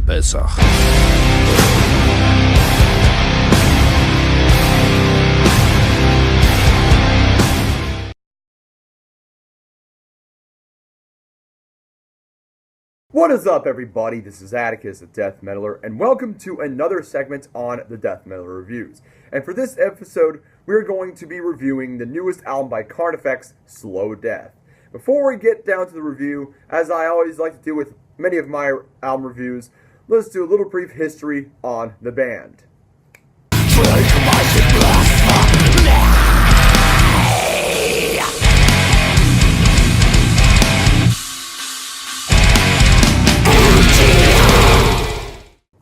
besser. What is up, everybody? This is Atticus, the TheDeathMetaller, and welcome to another segment on the TheDeathMetaller Reviews. And for this episode, we're going to be reviewing the newest album by Carnifex, Slow Death. Before we get down to the review, as I always like to do with many of my album reviews, let's do a little brief history on the band.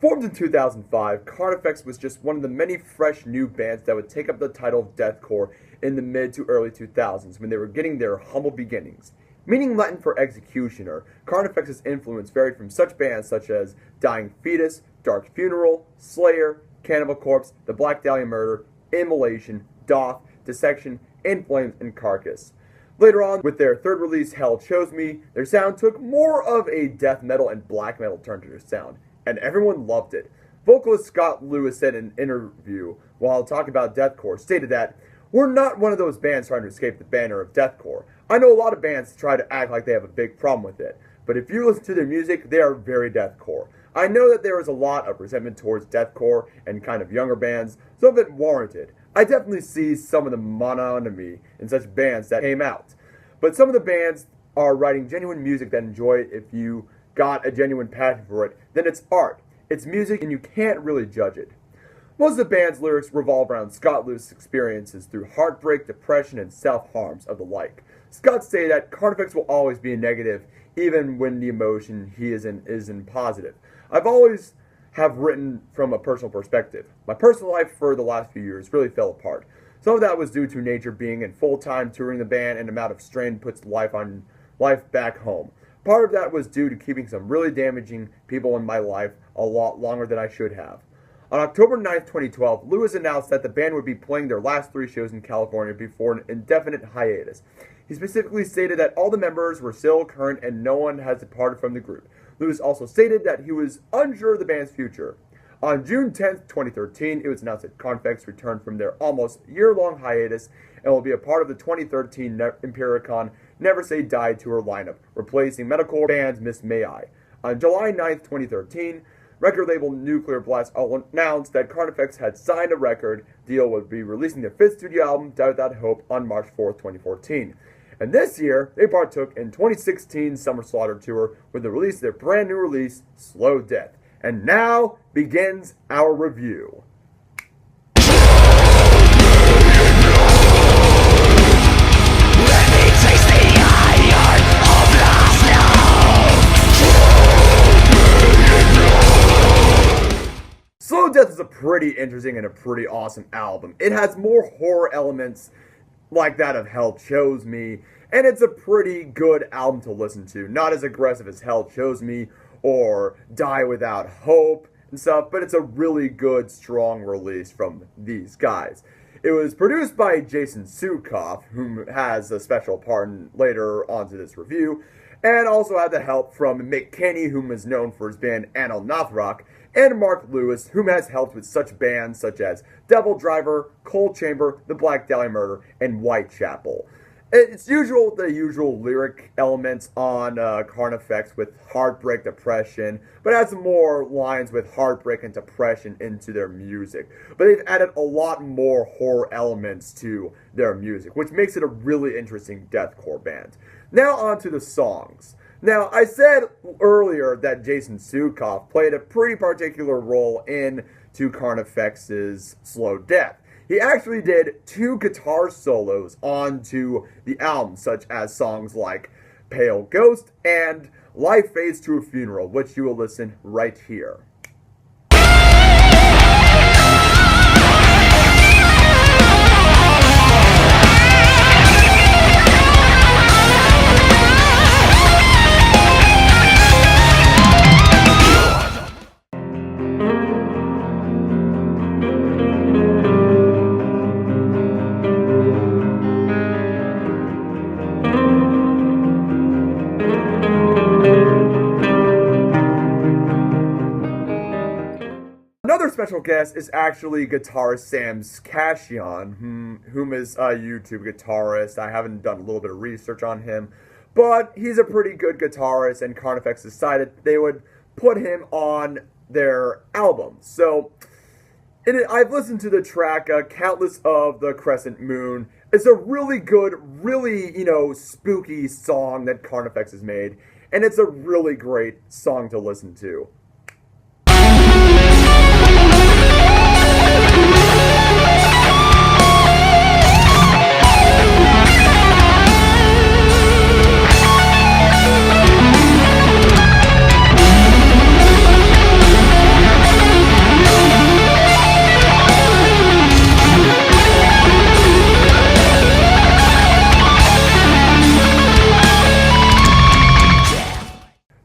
Formed in 2005, Carnifex was just one of the many fresh new bands that would take up the title of deathcore in the mid to early 2000s when they were getting their humble beginnings. Meaning Latin for executioner, Carnifex's influence varied from such bands such as Dying Fetus, Dark Funeral, Slayer, Cannibal Corpse, The Black Dahlia Murder, Immolation, Doth, Dissection, In Flames, and Carcass. Later on, with their third release, Hell Chose Me, their sound took more of a death metal and black metal turn to their sound, and everyone loved it. Vocalist Scott Lewis said in an interview while talking about deathcore, stated that, "We're not one of those bands trying to escape the banner of deathcore. I know a lot of bands try to act like they have a big problem with it, but if you listen to their music, they are very deathcore. I know that there is a lot of resentment towards deathcore and kind of younger bands, some of it warranted. I definitely see some of the monotony in such bands that came out. But some of the bands are writing genuine music that enjoy it. If you got a genuine passion for it, then it's art. It's music and you can't really judge it." Most of the band's lyrics revolve around Scott Lewis's experiences through heartbreak, depression, and self-harms of the like. Scott stated that Carnifex will always be a negative, even when the emotion he is in positive. "I've always have written from a personal perspective. My personal life for the last few years really fell apart. Some of that was due to nature being in full-time touring the band and the amount of strain puts life back home. Part of that was due to keeping some really damaging people in my life a lot longer than I should have." On October 9th, 2012, Lewis announced that the band would be playing their last 3 shows in California before an indefinite hiatus. He specifically stated that all the members were still current and no one has departed from the group. Lewis also stated that he was unsure of the band's future. On June 10th, 2013, it was announced that Carnifex returned from their almost year-long hiatus and will be a part of the 2013 Empiricon Never Say Die tour lineup, replacing metalcore band Miss May I. On July 9th, 2013, record label Nuclear Blast announced that Carnifex had signed a record deal would be releasing their 5th studio album, Die Without Hope, on March 4th, 2014. And this year, they partook in 2016 Summer Slaughter Tour with the release of their brand new release, Slow Death. And now begins our review. Slow Death is a pretty interesting and a pretty awesome album. It has more horror elements like that of Hell Chose Me, and it's a pretty good album to listen to. Not as aggressive as Hell Chose Me or Die Without Hope and stuff, but it's a really good, strong release from these guys. It was produced by Jason Sukoff, who has a special part later onto this review, and also had the help from Mick Kenny, whom is known for his band Anil Nathrock, and Mark Lewis, whom has helped with such bands such as Devil Driver, Cold Chamber, The Black Dahlia Murder, and Whitechapel. It's the usual lyric elements on Carnifex with heartbreak, depression, but adds more lines with heartbreak and depression into their music. But they've added a lot more horror elements to their music, which makes it a really interesting deathcore band. Now on to the songs. Now, I said earlier that Jason Sukoff played a pretty particular role into Carnifex's Slow Death. He actually did 2 guitar solos onto the album, such as songs like Pale Ghost and Life Fades to a Funeral, which you will listen right here. special guest is actually guitarist Sam Cashion, whom is a YouTube guitarist. I haven't done a little bit of research on him, but he's a pretty good guitarist, and Carnifex decided they would put him on their album. So, I've listened to the track Countless of the Crescent Moon. It's a really good, really, spooky song that Carnifex has made, and it's a really great song to listen to.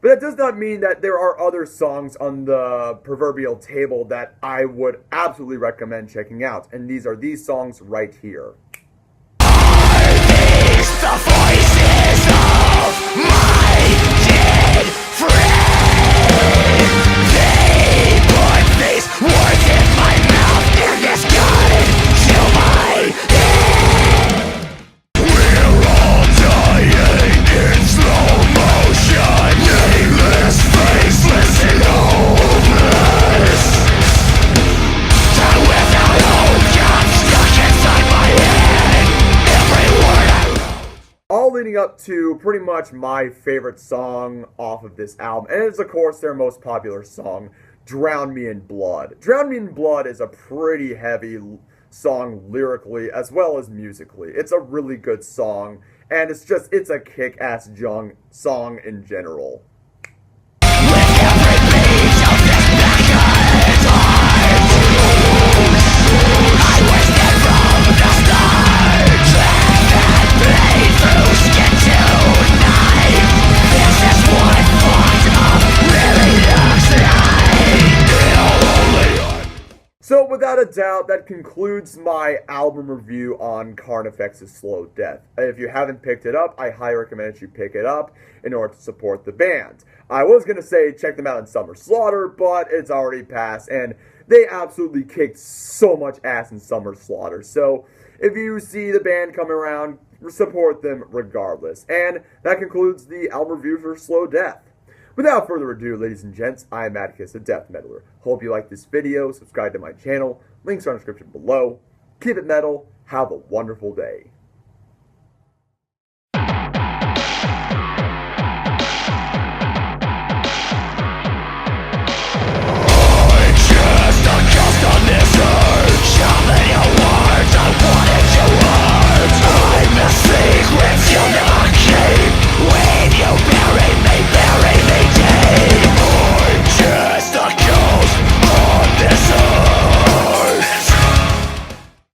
But that does not mean that there are other songs on the proverbial table that I would absolutely recommend checking out. And these are these songs right here. Are these the voices of my dead friend? They put these words in my mouth and this gun to my head. We're all dying in slow motion. Nameless, faceless, and hopeless. Time without hope got stuck inside my head. Every word I wrote. All leading up to pretty much my favorite song off of this album, and it's of course their most popular song, Drown Me in Blood. Drown Me in Blood is a pretty heavy song lyrically as well as musically. It's a really good song, and it's a kick-ass song in general. So, without a doubt, that concludes my album review on Carnifex's Slow Death. If you haven't picked it up, I highly recommend that you pick it up in order to support the band. I was going to say check them out in Summer Slaughter, but it's already passed, and they absolutely kicked so much ass in Summer Slaughter. So, if you see the band come around, support them regardless. And that concludes the album review for Slow Death. Without further ado, ladies and gents, I am Atticus, the Death Metaller. Hope you like this video, subscribe to my channel, links are in the description below. Keep it metal, have a wonderful day.